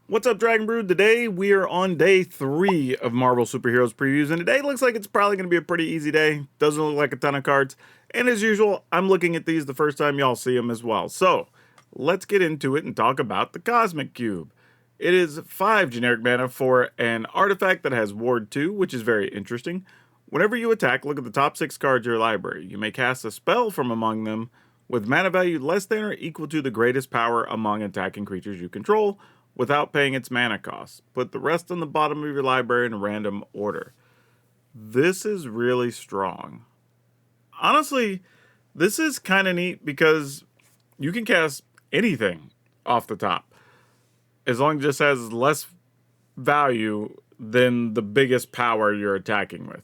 What's up, Dragon Brood? Today we are on day 3 of Marvel Superheroes previews, and today looks like it's probably going to be a pretty easy day. Doesn't look like a ton of cards, and as usual, I'm looking at these the first time y'all see them as well. So, let's get into it and talk about the Cosmic Cube. It is 5 generic mana for an artifact that has Ward 2, which is very interesting. Whenever you attack, look at the top 6 cards of your library. You may cast a spell from among them with mana value less than or equal to the greatest power among attacking creatures you control, without paying its mana cost. Put the rest on the bottom of your library in a random order. This is really strong. Honestly, this is kind of neat because you can cast anything off the top as long as it just has less value than the biggest power you're attacking with.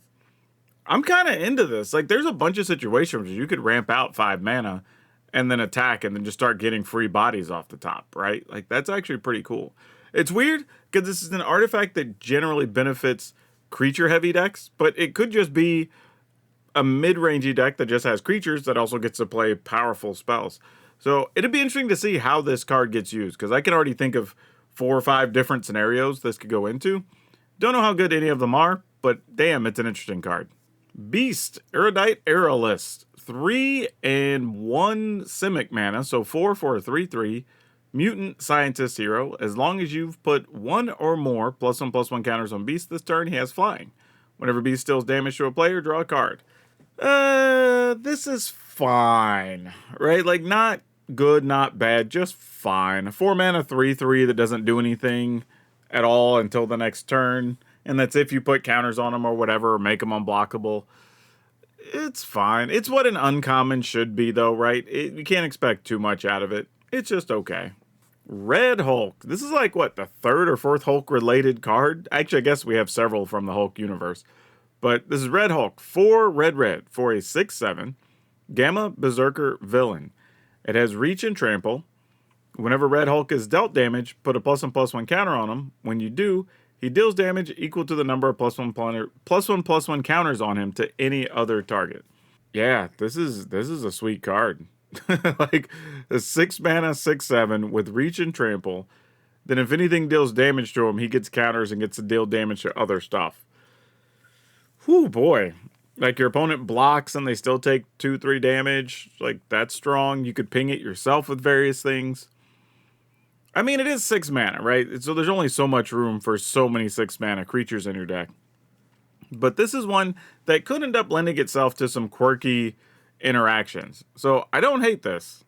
I'm kind of into this. Like, there's a bunch of situations where you could ramp out 5 mana and then attack and then just start getting free bodies off the top, right? Like, that's actually pretty cool. It's weird because this is an artifact that generally benefits creature heavy decks, but it could just be a mid-rangey deck that just has creatures that also gets to play powerful spells. So it'd be interesting to see how this card gets used, because I can already think of 4 or 5 different scenarios this could go into. Don't know how good any of them are, but damn, it's an interesting card. Beast, Erudite Aerolist. 3 and 1 Simic mana, so 4 for a 3/3 mutant scientist hero. As long as you've put 1 or more +1/+1 counters on Beast this turn, he has flying. Whenever Beast deals damage to a player, draw a card. This is fine, right? Like, not good, not bad, just fine. 4 mana 3/3 that doesn't do anything at all until the next turn, and that's if you put counters on them or whatever, or make them unblockable. It's fine. It's what an uncommon should be, though, right? You can't expect too much out of it. It's just okay. Red Hulk. This is like, what, the 3rd or 4th Hulk-related card? Actually, I guess we have several from the Hulk universe. But this is Red Hulk. 4 red for a 6/7 Gamma Berserker villain. It has Reach and Trample. Whenever Red Hulk is dealt damage, put a +1/+1 counter on him. When you do, he deals damage equal to the number of +1/+1 counters on him to any other target. Yeah, this is a sweet card. Like, a 6 mana 6/7 with Reach and Trample. Then if anything deals damage to him, he gets counters and gets to deal damage to other stuff. Whew, boy. Like, your opponent blocks and they still take 2-3 damage. Like, that's strong. You could ping it yourself with various things. I mean, it is 6 mana, right? So there's only so much room for so many 6 mana creatures in your deck. But this is one that could end up lending itself to some quirky interactions. So I don't hate this.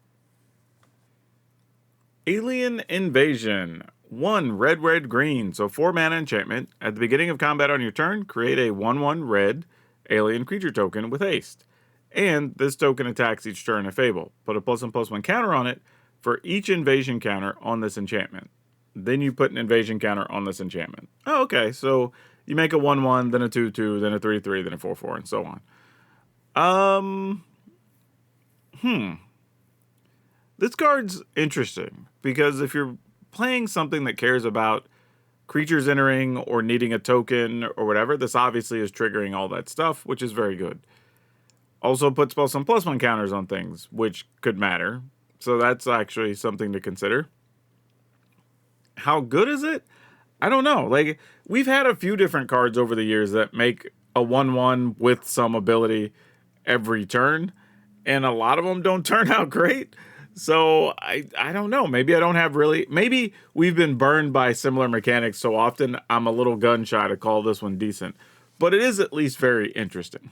Alien Invasion. 1 red, green. So 4 mana enchantment. At the beginning of combat on your turn, create a 1/1 red alien creature token with haste. And this token attacks each turn if able. Put a +1/+1 counter on it for each invasion counter on this enchantment. Then you put an invasion counter on this enchantment. Oh, okay. So you make a 1/1, then a 2/2, then a 3/3, then a 4/4, and so on. This card's interesting because if you're playing something that cares about creatures entering or needing a token or whatever, this obviously is triggering all that stuff, which is very good. Also puts +1/+1 counters on things, which could matter. So that's actually something to consider. How good is it? I don't know. Like, we've had a few different cards over the years that make a 1/1 with some ability every turn, and a lot of them don't turn out great. So I don't know. Maybe I don't have really. Maybe we've been burned by similar mechanics so often I'm a little gun shy to call this one decent. But it is at least very interesting.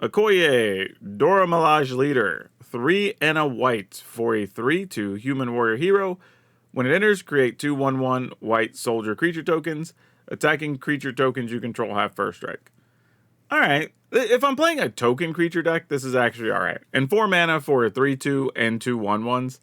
Okoye, Dora Milaje Leader, 3 and a white for a 3/2 human warrior hero. When it enters, create 2 1/1 white soldier creature tokens. Attacking creature tokens you control have first strike. Alright, if I'm playing a token creature deck, this is actually alright. And 4 mana for a 3/2 and 2 1/1s.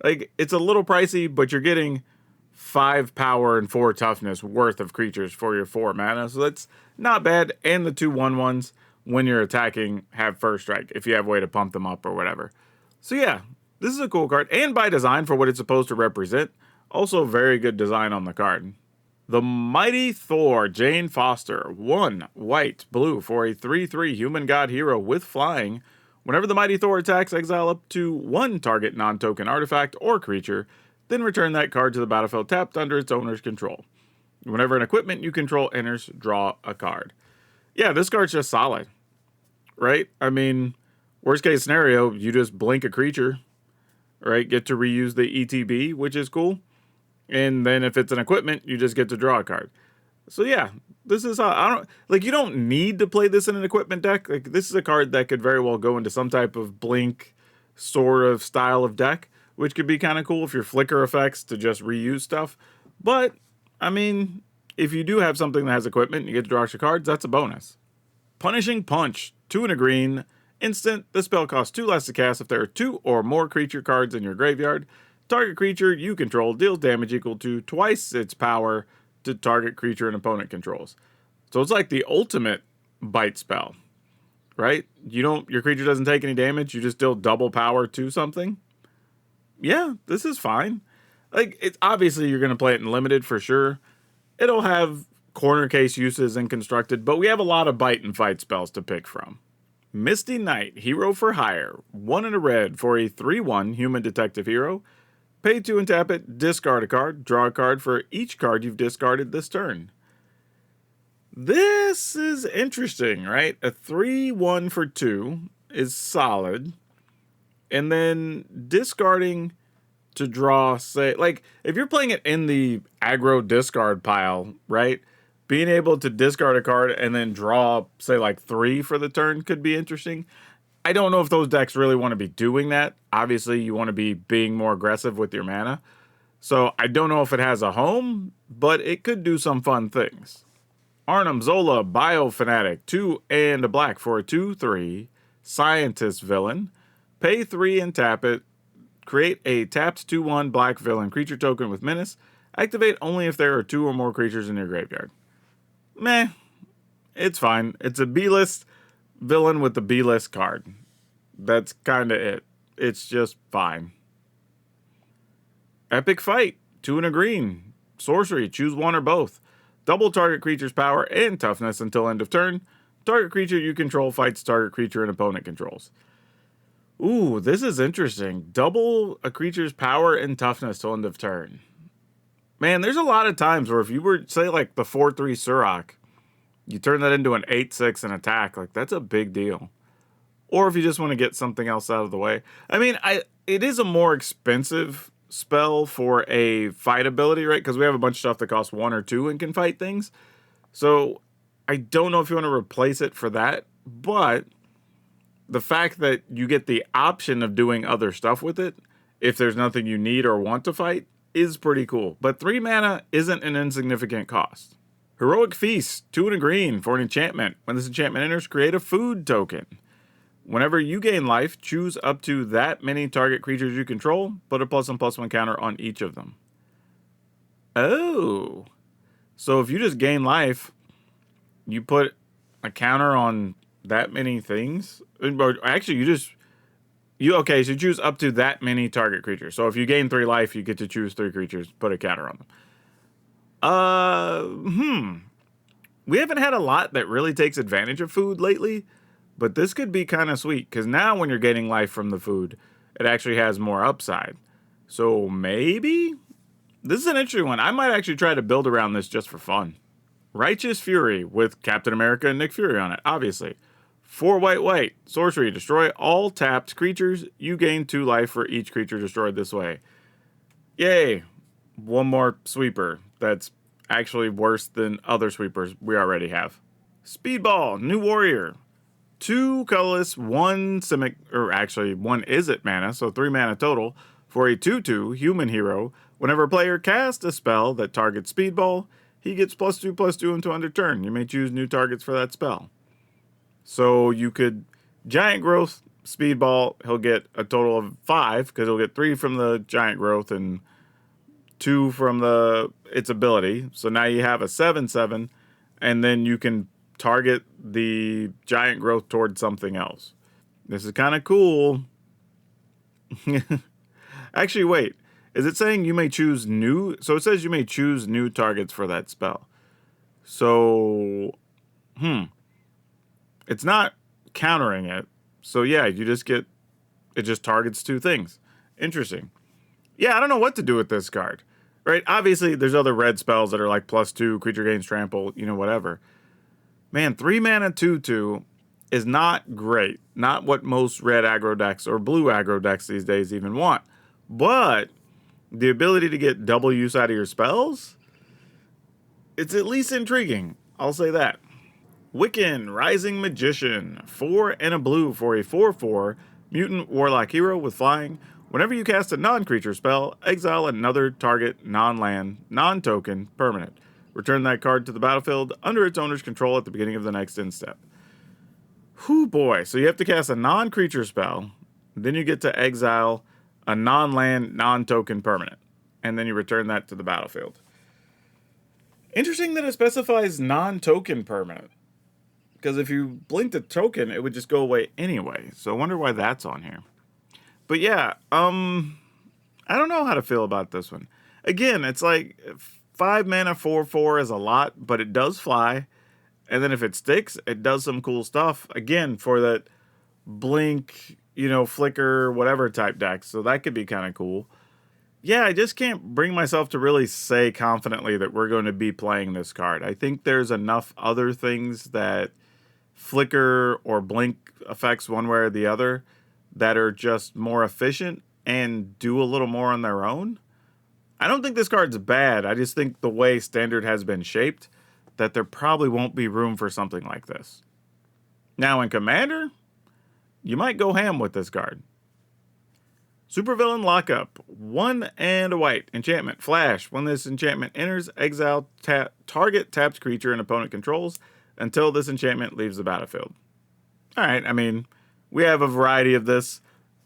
Like, it's a little pricey, but you're getting 5 power and 4 toughness worth of creatures for your 4 mana. So that's not bad. And the 2 1/1s, when you're attacking, have first strike if you have a way to pump them up or whatever. So yeah, this is a cool card, and by design for what it's supposed to represent. Also very good design on the card. The Mighty Thor, Jane Foster. 1 white, blue for a 3/3 human god hero with flying. Whenever the Mighty Thor attacks, exile up to 1 target non-token artifact or creature then return that card to the battlefield tapped under its owner's control. Whenever an equipment you control enters, draw a card. Yeah, this card's just solid, right? I mean, worst case scenario, you just blink a creature, right? Get to reuse the ETB, which is cool. And then if it's an equipment, you just get to draw a card. So yeah, this is you don't need to play this in an equipment deck. Like, this is a card that could very well go into some type of blink sort of style of deck, which could be kind of cool if your flicker effects to just reuse stuff. But I mean, if you do have something that has equipment, you get to draw extra cards, that's a bonus. Punishing Punch, 2 and a green, instant. The spell costs 2 less to cast if there are 2 or more creature cards in your graveyard. Target creature you control deals damage equal to twice its power to target creature an opponent controls. So it's like the ultimate bite spell, right? Your creature doesn't take any damage, you just deal double power to something. Yeah, this is fine. Like, it's obviously you're going to play it in limited for sure. It'll have corner case uses in constructed, but we have a lot of bite and fight spells to pick from. Misty Knight, hero for hire, 1 and a red for a 3/1 human detective hero. Pay 2 and tap it, discard a card, draw a card for each card you've discarded this turn. This is interesting, right? A 3/1 for 2 is solid. And then discarding to draw, say, like, if you're playing it in the aggro discard pile, right? Being able to discard a card and then draw, say, like 3 for the turn could be interesting. I don't know if those decks really want to be doing that. Obviously, you want to be being more aggressive with your mana. So I don't know if it has a home, but it could do some fun things. Arnim Zola, Biofanatic, 2 and a black for a 2/3 scientist villain. Pay 3 and tap it. Create a tapped 2/1 black villain creature token with menace. Activate only if there are 2 or more creatures in your graveyard. Meh. It's fine. It's a B-list villain with the B-list card. That's kind of it. It's just fine. Epic Fight, 2 and a green. Sorcery, choose 1 or both. Double target creature's power and toughness until end of turn. Target creature you control fights target creature an opponent controls. Ooh, this is interesting. Double a creature's power and toughness till end of turn. Man, there's a lot of times where if you were, say, like the 4/3 Surrak, you turn that into an 8/6 and attack, like, that's a big deal. Or if you just want to get something else out of the way. I mean, it is a more expensive spell for a fight ability, right? Because we have a bunch of stuff that costs 1 or 2 and can fight things. So I don't know if you want to replace it for that, but the fact that you get the option of doing other stuff with it, if there's nothing you need or want to fight, is pretty cool. But 3 mana isn't an insignificant cost. Heroic Feast, 2 and a green for an enchantment. When this enchantment enters, create a food token. Whenever you gain life, choose up to that many target creatures you control, put a +1/+1 counter on each of them. Oh. So if you just gain life, you put a counter on that many things? Or actually, so you choose up to that many target creatures. So if you gain 3 life, you get to choose 3 creatures, put a counter on them. We haven't had a lot that really takes advantage of food lately, but this could be kind of sweet, because now when you're getting life from the food, it actually has more upside. So maybe? This is an interesting one. I might actually try to build around this just for fun. Righteous Fury with Captain America and Nick Fury on it, obviously. 4 white. Sorcery, destroy all tapped creatures. You gain 2 life for each creature destroyed this way. Yay. 1 more sweeper. That's actually worse than other sweepers we already have. Speedball, New Warrior. 2 colorless, 1 Simic, or actually 1 Izzet mana, so 3 mana total, for a 2/2 human hero. Whenever a player casts a spell that targets Speedball, he gets +2/+2 until end of turn. You may choose new targets for that spell. So you could Giant Growth, Speedball, he'll get a total of 5, because he'll get 3 from the Giant Growth and 2 from its ability. So now you have a 7/7, and then you can target the Giant Growth towards something else. This is kind of cool. Actually, wait. Is it saying you may choose new? So it says you may choose new targets for that spell. So, it's not countering it. So yeah, you just get, it just targets 2 things. Interesting. yeah, I don't know what to do with this card. Right? Obviously, there's other red spells that are like +2, creature gains trample, whatever. Man, 3 mana 2/2 is not great. Not what most red aggro decks or blue aggro decks these days even want. But the ability to get double use out of your spells, it's at least intriguing. I'll say that. Wiccan, Rising Magician, 4 and a blue for a 4/4 mutant warlock hero with flying. Whenever you cast a non-creature spell, exile another target non-land, non-token permanent. Return that card to the battlefield under its owner's control at the beginning of the next end step. Whew, boy. So you have to cast a non-creature spell, then you get to exile a non-land, non-token permanent, and then you return that to the battlefield. Interesting that it specifies non-token permanent, because if you blinked a token, it would just go away anyway. So I wonder why that's on here. But yeah, I don't know how to feel about this one. Again, it's like 5 mana 4/4 is a lot, but it does fly. And then if it sticks, it does some cool stuff. Again, for that blink, flicker, whatever type deck. So that could be kind of cool. Yeah, I just can't bring myself to really say confidently that we're going to be playing this card. I think there's enough other things that flicker or blink effects one way or the other that are just more efficient and do a little more on their own. I don't think this card's bad. I just think the way Standard has been shaped, that there probably won't be room for something like this. Now in Commander, you might go ham with this card. Supervillain Lockup, 1 and a white, enchantment, flash. When this enchantment enters, exile target tapped creature an opponent controls until this enchantment leaves the battlefield. Alright, I mean, we have a variety of this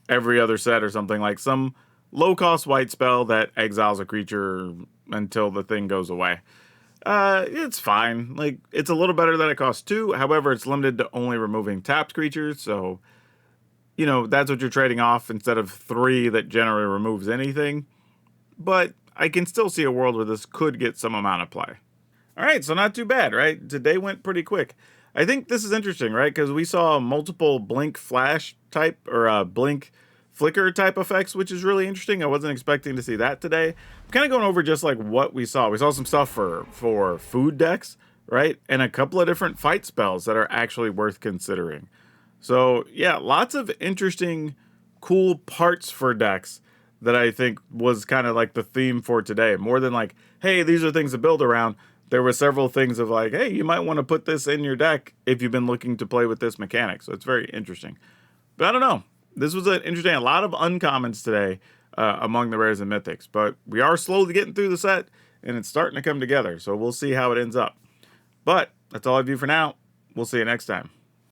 every other set or something, like some low-cost white spell that exiles a creature until the thing goes away. It's fine. Like, it's a little better than it costs 2. However, it's limited to only removing tapped creatures, so that's what you're trading off instead of 3 that generally removes anything. But I can still see a world where this could get some amount of play. All right, so not too bad, right? Today went pretty quick. I think this is interesting, right? Because we saw multiple blink flash type or blink flicker type effects, which is really interesting. I wasn't expecting to see that today. I'm kind of going over just like what we saw. We saw some stuff for food decks, right? And a couple of different fight spells that are actually worth considering. So yeah, lots of interesting, cool parts for decks that I think was kind of like the theme for today. More than like, hey, these are things to build around. There were several things of like, hey, you might want to put this in your deck if you've been looking to play with this mechanic. So it's very interesting. But I don't know. This was a lot of uncommons today among the rares and mythics. But we are slowly getting through the set, and it's starting to come together. So we'll see how it ends up. But that's all I have for now. We'll see you next time.